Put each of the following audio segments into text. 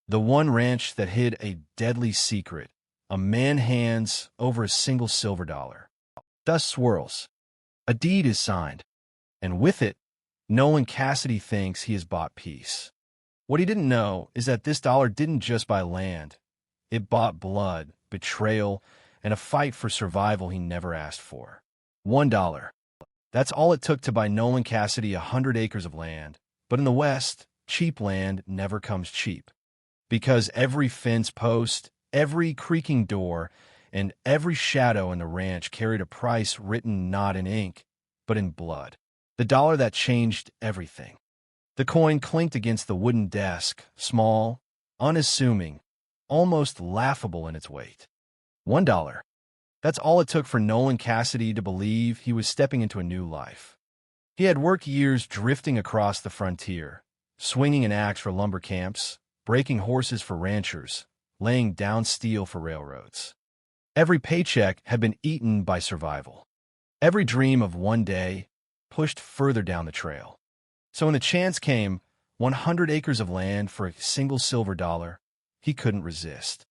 The one ranch that hid a deadly secret, a man hands over a single silver dollar. Dust swirls. A deed is signed, and with it, Nolan Cassidy thinks he has bought peace. What he didn't know is that this dollar didn't just buy land. It bought blood, betrayal, and a fight for survival he never asked for. $1. That's all it took to buy Nolan Cassidy 100 acres of land. But in the West, cheap land never comes cheap. Because every fence post, every creaking door, and every shadow in the ranch carried a price written not in ink, but in blood. The dollar that changed everything. The coin clinked against the wooden desk, small, unassuming, almost laughable in its weight. $1. That's all it took for Nolan Cassidy to believe he was stepping into a new life. He had worked years drifting across the frontier, swinging an axe for lumber camps, breaking horses for ranchers, laying down steel for railroads. Every paycheck had been eaten by survival. Every dream of one day pushed further down the trail. So when the chance came, 100 acres of land for a single silver dollar, he couldn't resist.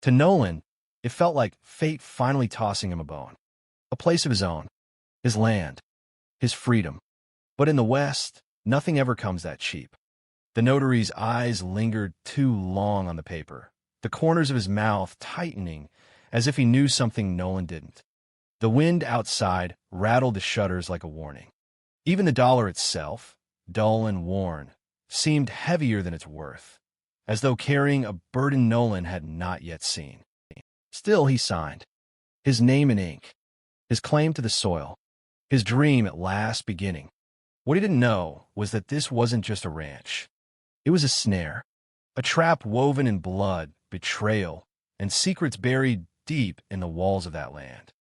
To Nolan, it felt like fate finally tossing him a bone. A place of his own, his land, his freedom. But in the West, nothing ever comes that cheap. The notary's eyes lingered too long on the paper, the corners of his mouth tightening as if he knew something Nolan didn't. The wind outside rattled the shutters like a warning. Even the dollar itself, dull and worn, seemed heavier than its worth, as though carrying a burden Nolan had not yet seen. Still, he signed, his name in ink, his claim to the soil, his dream at last beginning. What he didn't know was that this wasn't just a ranch. It was a snare, a trap woven in blood, betrayal, and secrets buried deep in the walls of that land.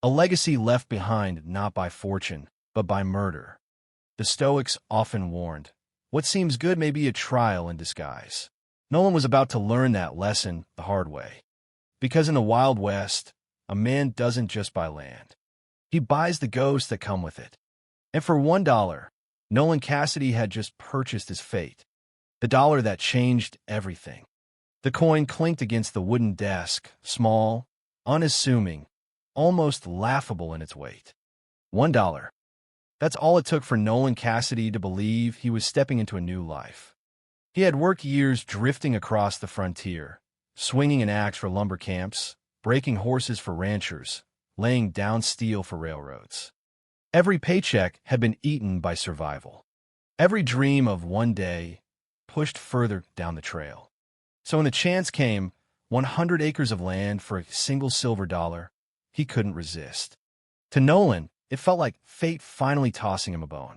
A legacy left behind not by fortune, but by murder. The Stoics often warned, what seems good may be a trial in disguise. Nolan was about to learn that lesson the hard way. Because in the Wild West, a man doesn't just buy land. He buys the ghosts that come with it. And for $1, Nolan Cassidy had just purchased his fate. The dollar that changed everything. The coin clinked against the wooden desk, small, unassuming, almost laughable in its weight. $1. That's all it took for Nolan Cassidy to believe he was stepping into a new life. He had worked years drifting across the frontier, swinging an axe for lumber camps, breaking horses for ranchers, laying down steel for railroads. Every paycheck had been eaten by survival. Every dream of one day pushed further down the trail. So when the chance came, 100 acres of land for a single silver dollar, he couldn't resist. To Nolan, it felt like fate finally tossing him a bone.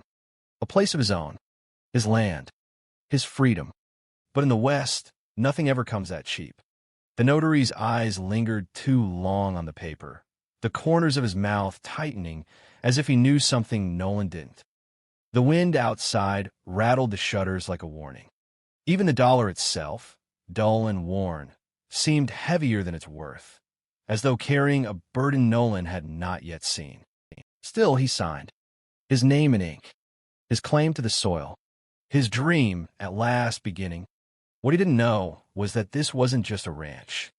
A place of his own, his land, his freedom. But in the West, nothing ever comes that cheap. The notary's eyes lingered too long on the paper, the corners of his mouth tightening as if he knew something Nolan didn't. The wind outside rattled the shutters like a warning. Even the dollar itself, dull and worn, seemed heavier than its worth, as though carrying a burden Nolan had not yet seen. Still, he signed, his name in ink, his claim to the soil, his dream at last beginning. What he didn't know was that this wasn't just a ranch.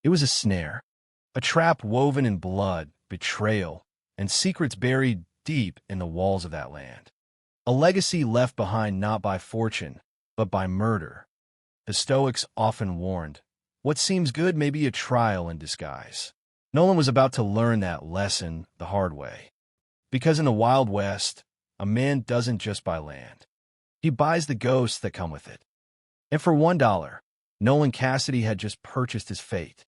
It was a snare, a trap woven in blood, betrayal, and secrets buried deep in the walls of that land. A legacy left behind not by fortune, but by murder. The Stoics often warned, what seems good may be a trial in disguise. Nolan was about to learn that lesson the hard way. Because in the Wild West, a man doesn't just buy land. He buys the ghosts that come with it. And for $1, Nolan Cassidy had just purchased his fate.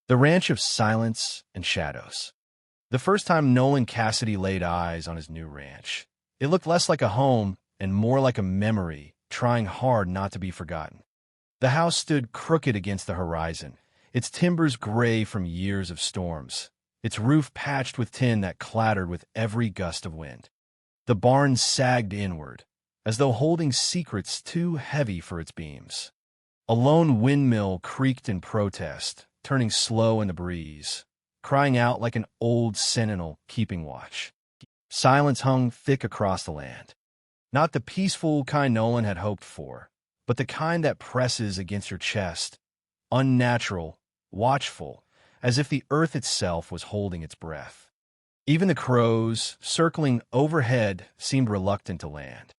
The ranch of silence and shadows. The first time Nolan Cassidy laid eyes on his new ranch, it looked less like a home and more like a memory, trying hard not to be forgotten. The house stood crooked against the horizon, its timbers gray from years of storms, its roof patched with tin that clattered with every gust of wind. The barn sagged inward, as though holding secrets too heavy for its beams. A lone windmill creaked in protest, turning slow in the breeze, crying out like an old sentinel keeping watch. Silence hung thick across the land. Not the peaceful kind Nolan had hoped for, but the kind that presses against your chest, unnatural, watchful, as if the earth itself was holding its breath. Even the crows, circling overhead, seemed reluctant to land.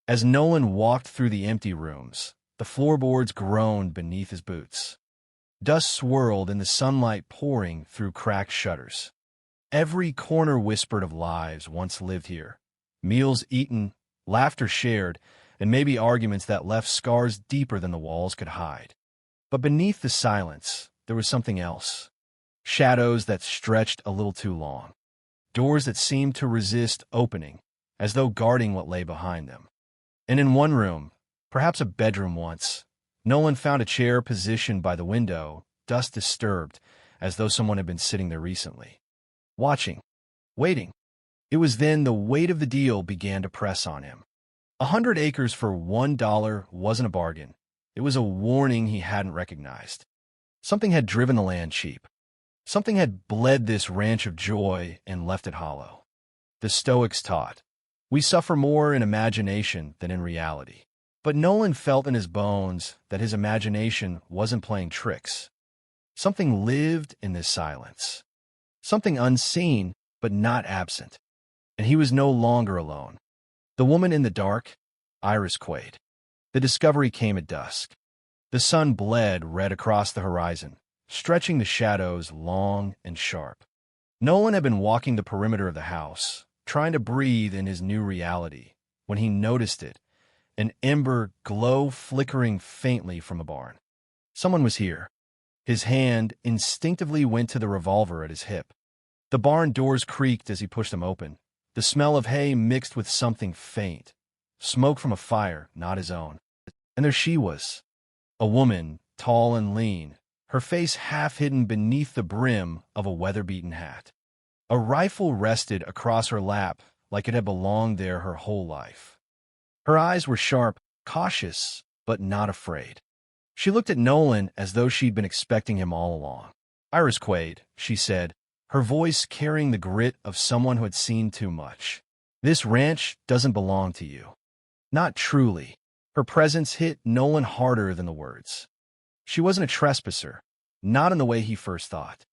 As Nolan walked through the empty rooms, the floorboards groaned beneath his boots. Dust swirled in the sunlight pouring through cracked shutters. Every corner whispered of lives once lived here, meals eaten, laughter shared, and maybe arguments that left scars deeper than the walls could hide. But beneath the silence, there was something else. Shadows that stretched a little too long. Doors that seemed to resist opening, as though guarding what lay behind them. And in one room, perhaps a bedroom once, Nolan found a chair positioned by the window, dust disturbed, as though someone had been sitting there recently. Watching. Waiting. It was then the weight of the deal began to press on him. 100 acres for $1 wasn't a bargain. It was a warning he hadn't recognized. Something had driven the land cheap. Something had bled this ranch of joy and left it hollow. The Stoics taught, we suffer more in imagination than in reality. But Nolan felt in his bones that his imagination wasn't playing tricks. Something lived in this silence. Something unseen, but not absent. And he was no longer alone. The woman in the dark, Iris Quaid. The discovery came at dusk. The sun bled red across the horizon, stretching the shadows long and sharp. Nolan had been walking the perimeter of the house, trying to breathe in his new reality, when he noticed it, an ember glow flickering faintly from a barn. Someone was here. His hand instinctively went to the revolver at his hip. The barn doors creaked as he pushed them open, the smell of hay mixed with something faint, smoke from a fire not his own. And there she was, a woman, tall and lean, her face half hidden beneath the brim of a weather-beaten hat. A rifle rested across her lap like it had belonged there her whole life. Her eyes were sharp, cautious, but not afraid. She looked at Nolan as though she'd been expecting him all along. Iris Quaid, she said, her voice carrying the grit of someone who had seen too much. This ranch doesn't belong to you. Not truly. Her presence hit Nolan harder than the words. She wasn't a trespasser, not in the way he first thought.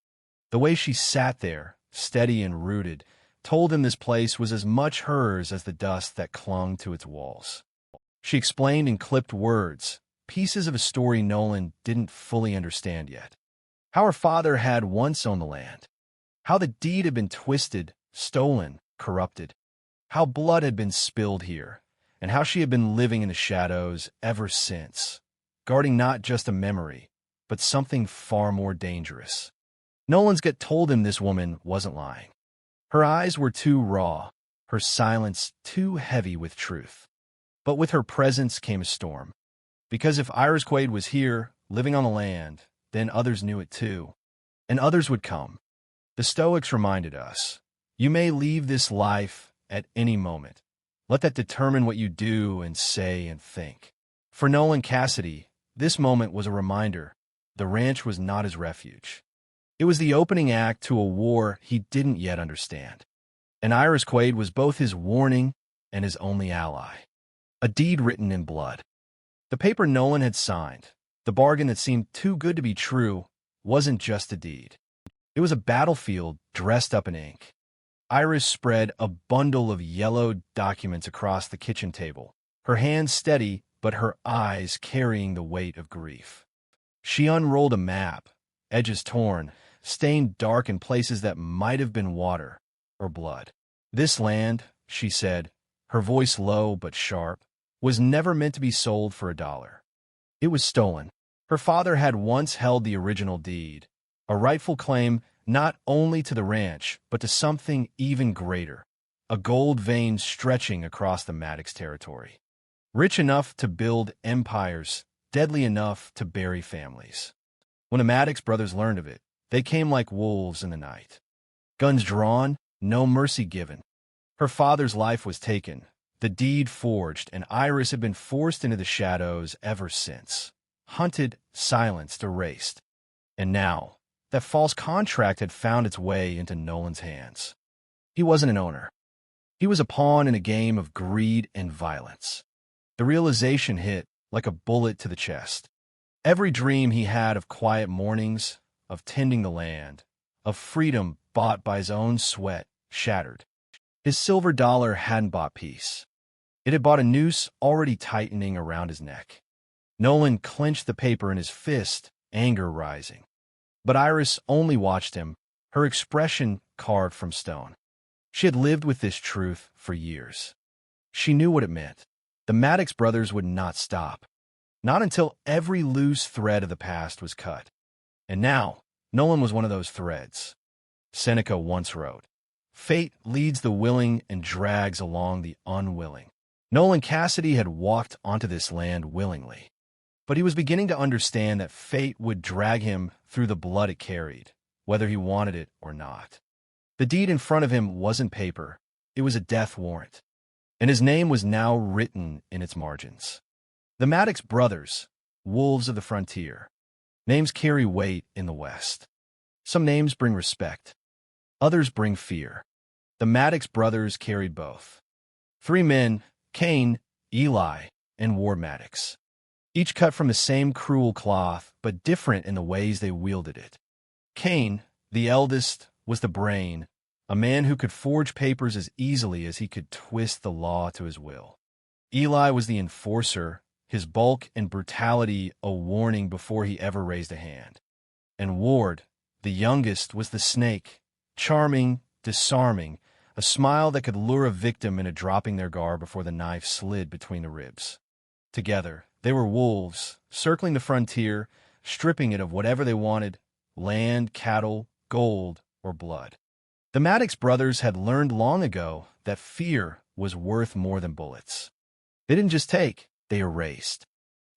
The way she sat there, steady and rooted, told him this place was as much hers as the dust that clung to its walls. She explained in clipped words, pieces of a story Nolan didn't fully understand yet. How her father had once owned the land. How the deed had been twisted, stolen, corrupted. How blood had been spilled here, and how she had been living in the shadows ever since, guarding not just a memory, but something far more dangerous. Nolan's gut told him this woman wasn't lying. Her eyes were too raw, her silence too heavy with truth. But with her presence came a storm. Because if Iris Quaid was here, living on the land, then others knew it too. And others would come. The Stoics reminded us, you may leave this life at any moment. Let that determine what you do and say and think. For Nolan Cassidy, this moment was a reminder the ranch was not his refuge. It was the opening act to a war he didn't yet understand. And Iris Quaid was both his warning and his only ally. A deed written in blood. The paper Nolan had signed, the bargain that seemed too good to be true, wasn't just a deed. It was a battlefield dressed up in ink. Iris spread a bundle of yellowed documents across the kitchen table, her hands steady but her eyes carrying the weight of grief. She unrolled a map, edges torn, stained dark in places that might have been water or blood. This land, she said, her voice low but sharp, was never meant to be sold for $1. It was stolen. Her father had once held the original deed, a rightful claim not only to the ranch, but to something even greater, a gold vein stretching across the Maddox territory. Rich enough to build empires, deadly enough to bury families. When the Maddox brothers learned of it, they came like wolves in the night. Guns drawn, no mercy given. Her father's life was taken, the deed forged, and Iris had been forced into the shadows ever since. Hunted, silenced, erased. And now, that false contract had found its way into Nolan's hands. He wasn't an owner. He was a pawn in a game of greed and violence. The realization hit, like a bullet to the chest. Every dream he had of quiet mornings, of tending the land, of freedom bought by his own sweat, shattered. His silver dollar hadn't bought peace. It had bought a noose already tightening around his neck. Nolan clenched the paper in his fist, anger rising. But Iris only watched him, her expression carved from stone. She had lived with this truth for years. She knew what it meant. The Maddox brothers would not stop. Not until every loose thread of the past was cut. And now, Nolan was one of those threads. Seneca once wrote, "Fate leads the willing and drags along the unwilling." Nolan Cassidy had walked onto this land willingly. But he was beginning to understand that fate would drag him through the blood it carried, whether he wanted it or not. The deed in front of him wasn't paper, it was a death warrant. And his name was now written in its margins. The Maddox brothers, wolves of the frontier. Names carry weight in the West. Some names bring respect. Others bring fear. The Maddox brothers carried both. 3 men, Cain, Eli, and Ward Maddox. Each cut from the same cruel cloth, but different in the ways they wielded it. Cain, the eldest, was the brain, a man who could forge papers as easily as he could twist the law to his will. Eli was the enforcer, his bulk and brutality a warning before he ever raised a hand. And Ward, the youngest, was the snake, charming, disarming, a smile that could lure a victim into dropping their guard before the knife slid between the ribs. Together, they were wolves, circling the frontier, stripping it of whatever they wanted, land, cattle, gold, or blood. The Maddox brothers had learned long ago that fear was worth more than bullets. They didn't just take, they erased.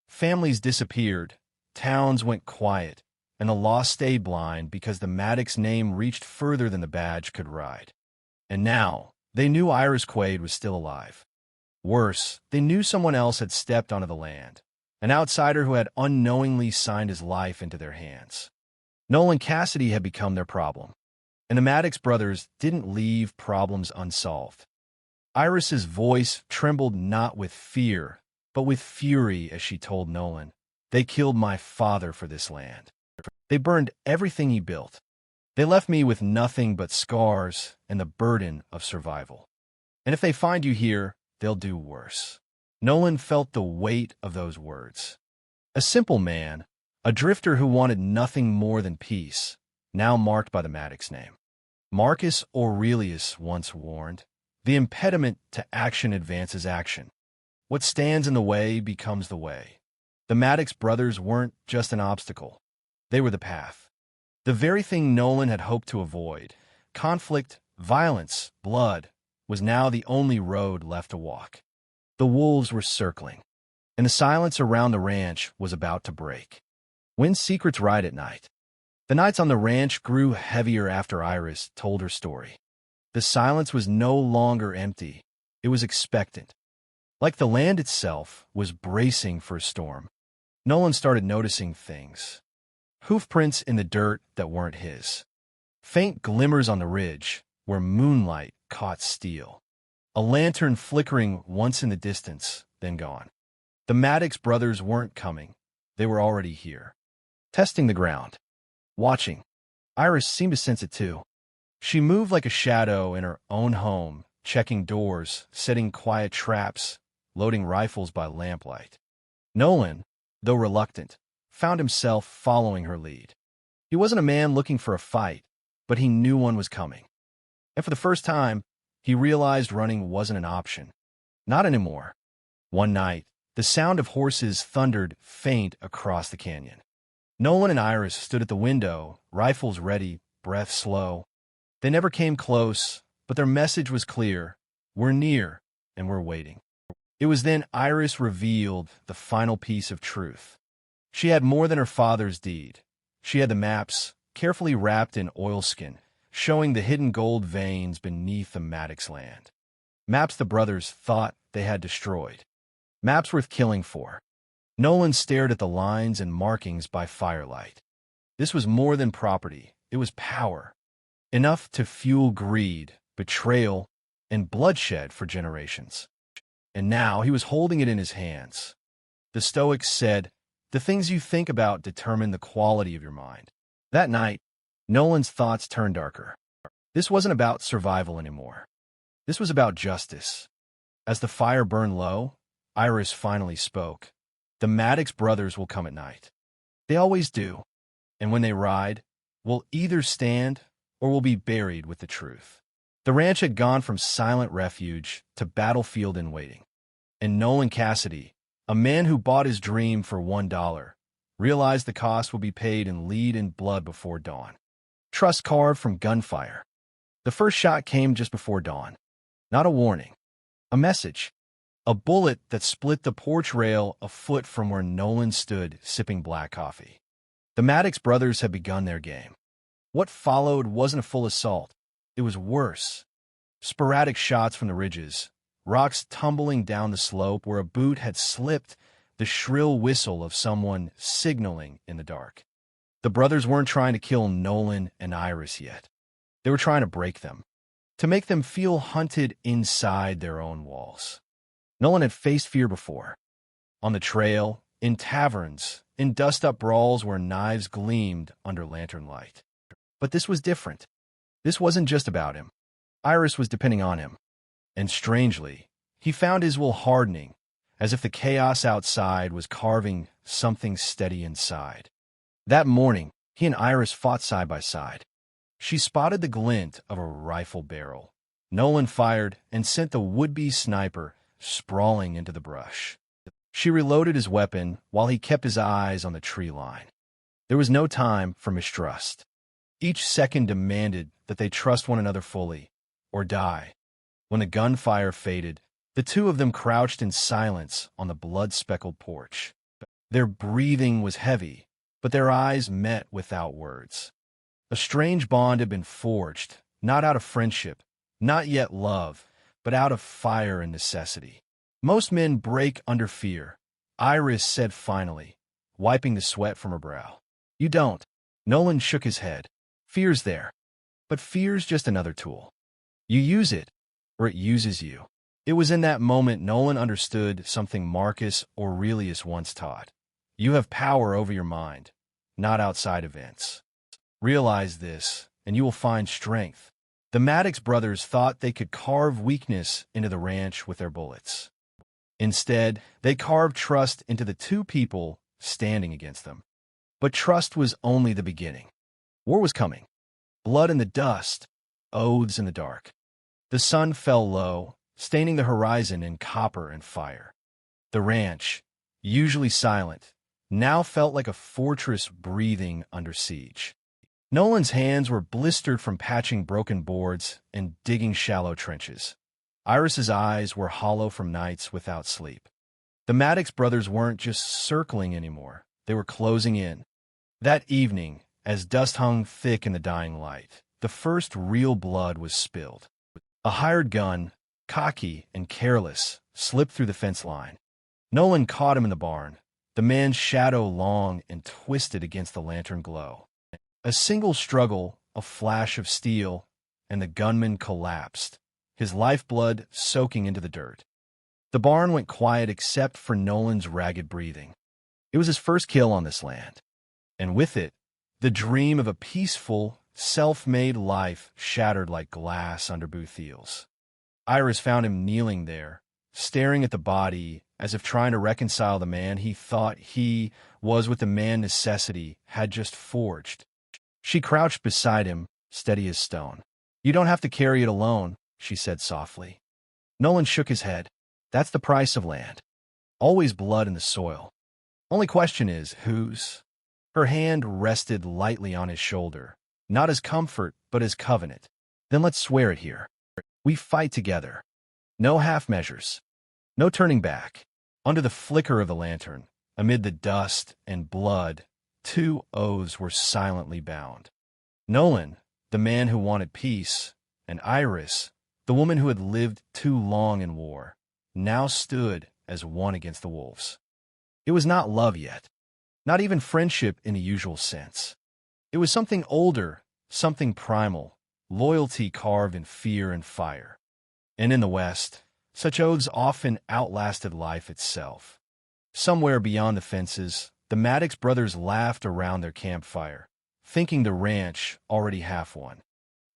Families disappeared, towns went quiet, and the law stayed blind because the Maddox name reached further than the badge could ride. And now, they knew Iris Quaid was still alive. Worse, they knew someone else had stepped onto the land, an outsider who had unknowingly signed his life into their hands. Nolan Cassidy had become their problem, and the Maddox brothers didn't leave problems unsolved. Iris's voice trembled not with fear, but with fury as she told Nolan, "They killed my father for this land. They burned everything he built. They left me with nothing but scars and the burden of survival. And if they find you here, they'll do worse." Nolan felt the weight of those words. A simple man, a drifter who wanted nothing more than peace, now marked by the Maddox name. Marcus Aurelius once warned, "The impediment to action advances action. What stands in the way becomes the way." The Maddox brothers weren't just an obstacle. They were the path. The very thing Nolan had hoped to avoid, conflict, violence, blood, was now the only road left to walk. The wolves were circling, and the silence around the ranch was about to break. When secrets ride at night. The nights on the ranch grew heavier after Iris told her story. The silence was no longer empty. It was expectant. Like the land itself was bracing for a storm. Nolan started noticing things. Hoofprints in the dirt that weren't his. Faint glimmers on the ridge where moonlight caught steel. A lantern flickering once in the distance, then gone. The Maddox brothers weren't coming. They were already here. Testing the ground. Watching. Iris seemed to sense it too. She moved like a shadow in her own home, checking doors, setting quiet traps, loading rifles by lamplight. Nolan, though reluctant, found himself following her lead. He wasn't a man looking for a fight, but he knew one was coming. And for the first time, he realized running wasn't an option. Not anymore. One night, the sound of horses thundered faint across the canyon. Nolan and Iris stood at the window, rifles ready, breath slow. They never came close, but their message was clear. We're near, and we're waiting. It was then Iris revealed the final piece of truth. She had more than her father's deed. She had the maps, carefully wrapped in oilskin, showing the hidden gold veins beneath the Maddox land. Maps the brothers thought they had destroyed. Maps worth killing for. Nolan stared at the lines and markings by firelight. This was more than property. It was power. Enough to fuel greed, betrayal, and bloodshed for generations. And now he was holding it in his hands. The Stoics said, "The things you think about determine the quality of your mind." That night, Nolan's thoughts turned darker. This wasn't about survival anymore. This was about justice. As the fire burned low, Iris finally spoke. "The Maddox brothers will come at night. They always do. And when they ride, we'll either stand or we'll be buried with the truth." The ranch had gone from silent refuge to battlefield in waiting. And Nolan Cassidy, a man who bought his dream for $1, realized the cost would be paid in lead and blood before dawn. Trust carved from gunfire. The first shot came just before dawn. Not a warning. A message. A bullet that split the porch rail a foot from where Nolan stood sipping black coffee. The Maddox brothers had begun their game. What followed wasn't a full assault. It was worse. Sporadic shots from the ridges, rocks tumbling down the slope where a boot had slipped, the shrill whistle of someone signaling in the dark. The brothers weren't trying to kill Nolan and Iris yet. They were trying to break them, to make them feel hunted inside their own walls. Nolan had faced fear before. On the trail, in taverns, in dust-up brawls where knives gleamed under lantern light. But this was different. This wasn't just about him. Iris was depending on him. And strangely, he found his will hardening, as if the chaos outside was carving something steady inside. That morning, he and Iris fought side by side. She spotted the glint of a rifle barrel. Nolan fired and sent the would-be sniper sprawling into the brush. She reloaded his weapon while he kept his eyes on the tree line. There was no time for mistrust. Each second demanded that they trust one another fully, or die. When the gunfire faded, the two of them crouched in silence on the blood-speckled porch. Their breathing was heavy, but their eyes met without words. A strange bond had been forged, not out of friendship, not yet love, but out of fire and necessity. Most men break under fear, Iris said finally, wiping the sweat from her brow. "You don't." Nolan shook his head. "Fear's there. But fear's just another tool. You use it, or it uses you." It was in that moment Nolan understood something Marcus Aurelius once taught. You have power over your mind, not outside events. Realize this, and you will find strength. The Maddox brothers thought they could carve weakness into the ranch with their bullets. Instead, they carved trust into the two people standing against them. But trust was only the beginning. War was coming. Blood in the dust, oaths in the dark. The sun fell low, staining the horizon in copper and fire. The ranch, usually silent, now felt like a fortress breathing under siege. Nolan's hands were blistered from patching broken boards and digging shallow trenches. Iris's eyes were hollow from nights without sleep. The Maddox brothers weren't just circling anymore. They were closing in. That evening, as dust hung thick in the dying light, the first real blood was spilled. A hired gun, cocky and careless, slipped through the fence line. Nolan caught him in the barn, the man's shadow long and twisted against the lantern glow. A single struggle, a flash of steel, and the gunman collapsed, his lifeblood soaking into the dirt. The barn went quiet except for Nolan's ragged breathing. It was his first kill on this land. And with it, the dream of a peaceful, self-made life shattered like glass under both heels. Iris found him kneeling there, staring at the body as if trying to reconcile the man he thought he was with the man necessity had just forged. She crouched beside him, steady as stone. "You don't have to carry it alone," she said softly. Nolan shook his head. "That's the price of land. Always blood in the soil. Only question is, whose?" Her hand rested lightly on his shoulder, not as comfort, but as covenant. "Then let's swear it here. We fight together. No half measures. No turning back." Under the flicker of the lantern, amid the dust and blood, two oaths were silently bound. Nolan, the man who wanted peace, and Iris, the woman who had lived too long in war, now stood as one against the wolves. It was not love yet, not even friendship in the usual sense. It was something older, something primal, loyalty carved in fear and fire. And in the West, such oaths often outlasted life itself. Somewhere beyond the fences, the Maddox brothers laughed around their campfire, thinking the ranch already half won.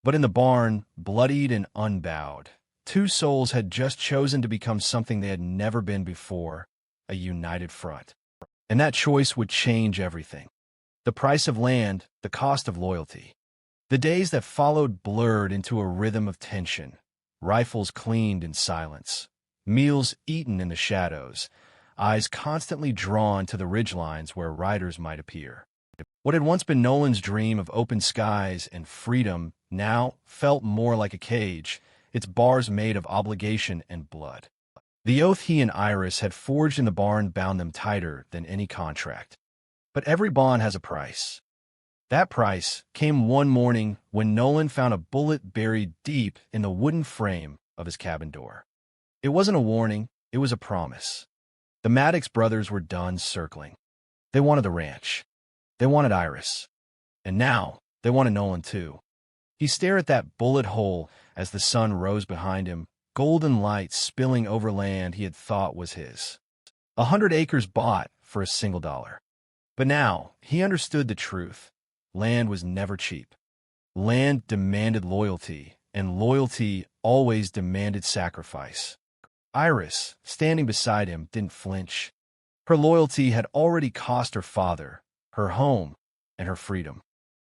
But in the barn, bloodied and unbowed, two souls had just chosen to become something they had never been before, a united front. And that choice would change everything. The price of land, the cost of loyalty. The days that followed blurred into a rhythm of tension, rifles cleaned in silence, meals eaten in the shadows, eyes constantly drawn to the ridgelines where riders might appear. What had once been Nolan's dream of open skies and freedom now felt more like a cage, its bars made of obligation and blood. The oath he and Iris had forged in the barn bound them tighter than any contract. But every bond has a price. That price came one morning when Nolan found a bullet buried deep in the wooden frame of his cabin door. It wasn't a warning, it was a promise. The Maddox brothers were done circling. They wanted the ranch. They wanted Iris. And now, they wanted Nolan too. He stared at that bullet hole as the sun rose behind him, golden light spilling over land he had thought was his. 100 acres bought for a single dollar. But now, he understood the truth. Land was never cheap. Land demanded loyalty, and loyalty always demanded sacrifice. Iris, standing beside him, didn't flinch. Her loyalty had already cost her father, her home, and her freedom.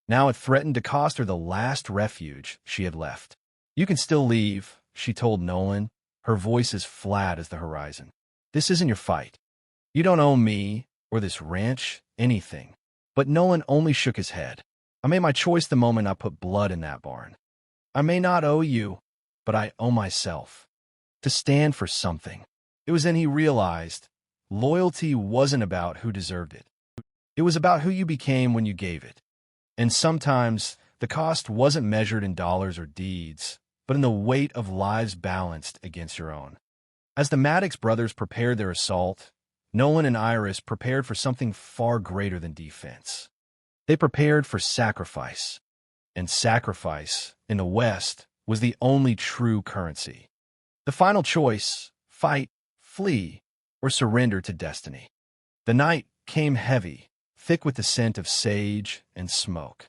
Now it threatened to cost her the last refuge she had left. "You can still leave," she told Nolan, her voice as flat as the horizon. "This isn't your fight. You don't owe me, or this ranch, anything." But Nolan only shook his head. "I made my choice the moment I put blood in that barn. I may not owe you, but I owe myself. To stand for something." It was then he realized loyalty wasn't about who deserved it. It was about who you became when you gave it. And sometimes the cost wasn't measured in dollars or deeds, but in the weight of lives balanced against your own. As the Maddox brothers prepared their assault, Nolan and Iris prepared for something far greater than defense. They prepared for sacrifice. And sacrifice, in the West, was the only true currency. The final choice: fight, flee, or surrender to destiny. The night came heavy, thick with the scent of sage and smoke.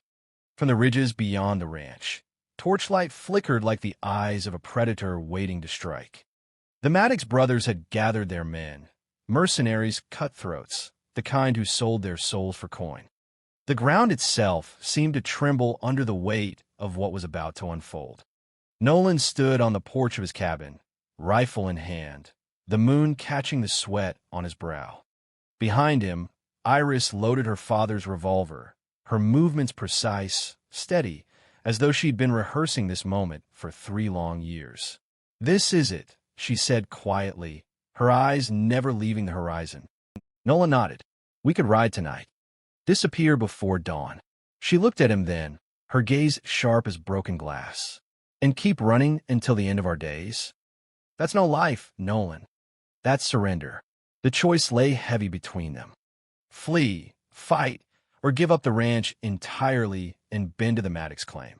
From the ridges beyond the ranch, torchlight flickered like the eyes of a predator waiting to strike. The Maddox brothers had gathered their men, mercenaries, cutthroats, the kind who sold their souls for coin. The ground itself seemed to tremble under the weight of what was about to unfold. Nolan stood on the porch of his cabin, rifle in hand, the moon catching the sweat on his brow. Behind him, Iris loaded her father's revolver, her movements precise, steady, as though she'd been rehearsing this moment for 3 long years. "This is it," she said quietly, her eyes never leaving the horizon. Nolan nodded. "We could ride tonight. Disappear before dawn." She looked at him then, her gaze sharp as broken glass. "And keep running until the end of our days? That's no life, Nolan. That's surrender." The choice lay heavy between them. Flee, fight, or give up the ranch entirely and bend to the Maddox claim.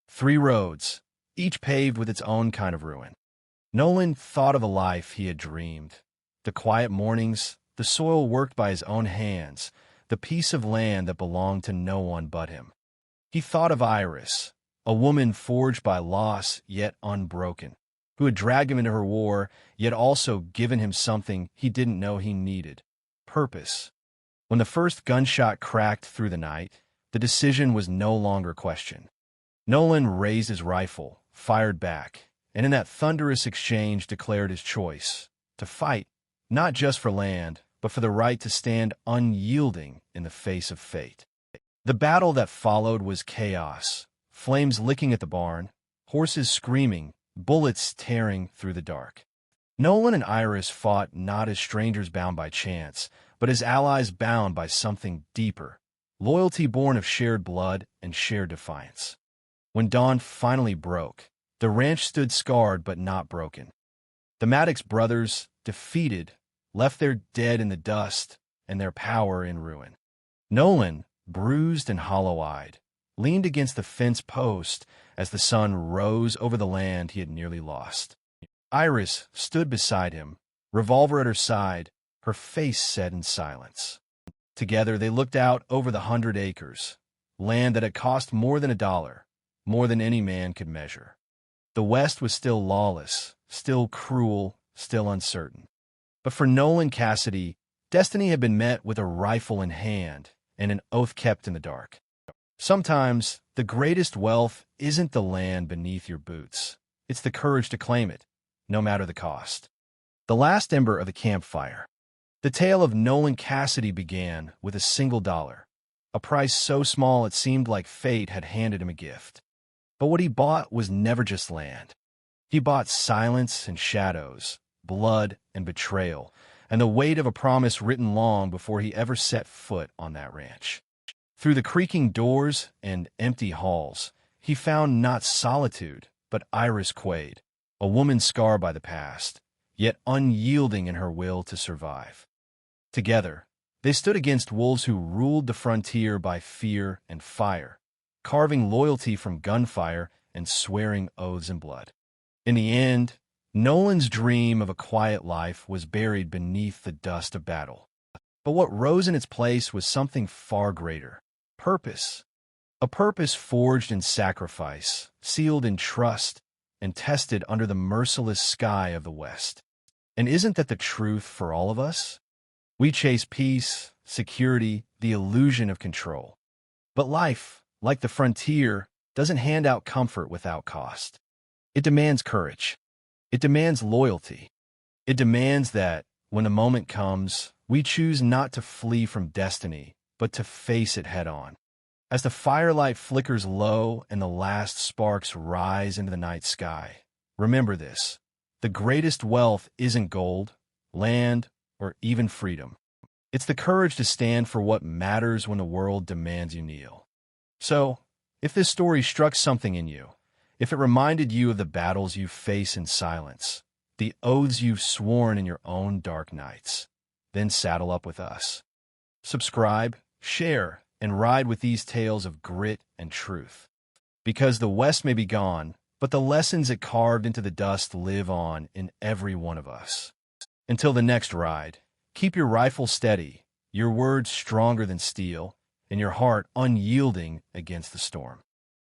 3 roads, each paved with its own kind of ruin. Nolan thought of a life he had dreamed. The quiet mornings, the soil worked by his own hands, the piece of land that belonged to no one but him. He thought of Iris, a woman forged by loss yet unbroken, who had dragged him into her war, yet also given him something he didn't know he needed: purpose. When the first gunshot cracked through the night, the decision was no longer questioned. Nolan raised his rifle, fired back, and in that thunderous exchange declared his choice: to fight, not just for land, but for the right to stand unyielding in the face of fate. The battle that followed was chaos, flames licking at the barn, horses screaming, bullets tearing through the dark. Nolan and Iris fought not as strangers bound by chance, but as allies bound by something deeper, loyalty born of shared blood and shared defiance. When dawn finally broke, the ranch stood scarred but not broken. The Maddox brothers, defeated, left their dead in the dust and their power in ruin. Nolan, bruised and hollow-eyed, leaned against the fence post as the sun rose over the land he had nearly lost. Iris stood beside him, revolver at her side, her face set in silence. Together they looked out over the 100 acres, land that had cost more than $1, more than any man could measure. The West was still lawless, still cruel, still uncertain. But for Nolan Cassidy, destiny had been met with a rifle in hand and an oath kept in the dark. Sometimes, the greatest wealth isn't the land beneath your boots. It's the courage to claim it, no matter the cost. The last ember of the campfire. The tale of Nolan Cassidy began with a single dollar, a price so small it seemed like fate had handed him a gift. But what he bought was never just land. He bought silence and shadows, blood and betrayal, and the weight of a promise written long before he ever set foot on that ranch. Through the creaking doors and empty halls, he found not solitude, but Iris Quaid, a woman scarred by the past, yet unyielding in her will to survive. Together, they stood against wolves who ruled the frontier by fear and fire, carving loyalty from gunfire and swearing oaths in blood. In the end, Nolan's dream of a quiet life was buried beneath the dust of battle. But what rose in its place was something far greater: purpose. A purpose forged in sacrifice, sealed in trust, and tested under the merciless sky of the West. And isn't that the truth for all of us? We chase peace, security, the illusion of control. But life, like the frontier, doesn't hand out comfort without cost. It demands courage. It demands loyalty. It demands that, when the moment comes, we choose not to flee from destiny, but to face it head-on. As the firelight flickers low and the last sparks rise into the night sky, remember this: the greatest wealth isn't gold, land, or even freedom. It's the courage to stand for what matters when the world demands you kneel. So, if this story struck something in you, if it reminded you of the battles you face in silence, the oaths you've sworn in your own dark nights, then saddle up with us. Subscribe, share, and ride with these tales of grit and truth. Because the West may be gone, but the lessons it carved into the dust live on in every one of us. Until the next ride, keep your rifle steady, your words stronger than steel, and your heart unyielding against the storm.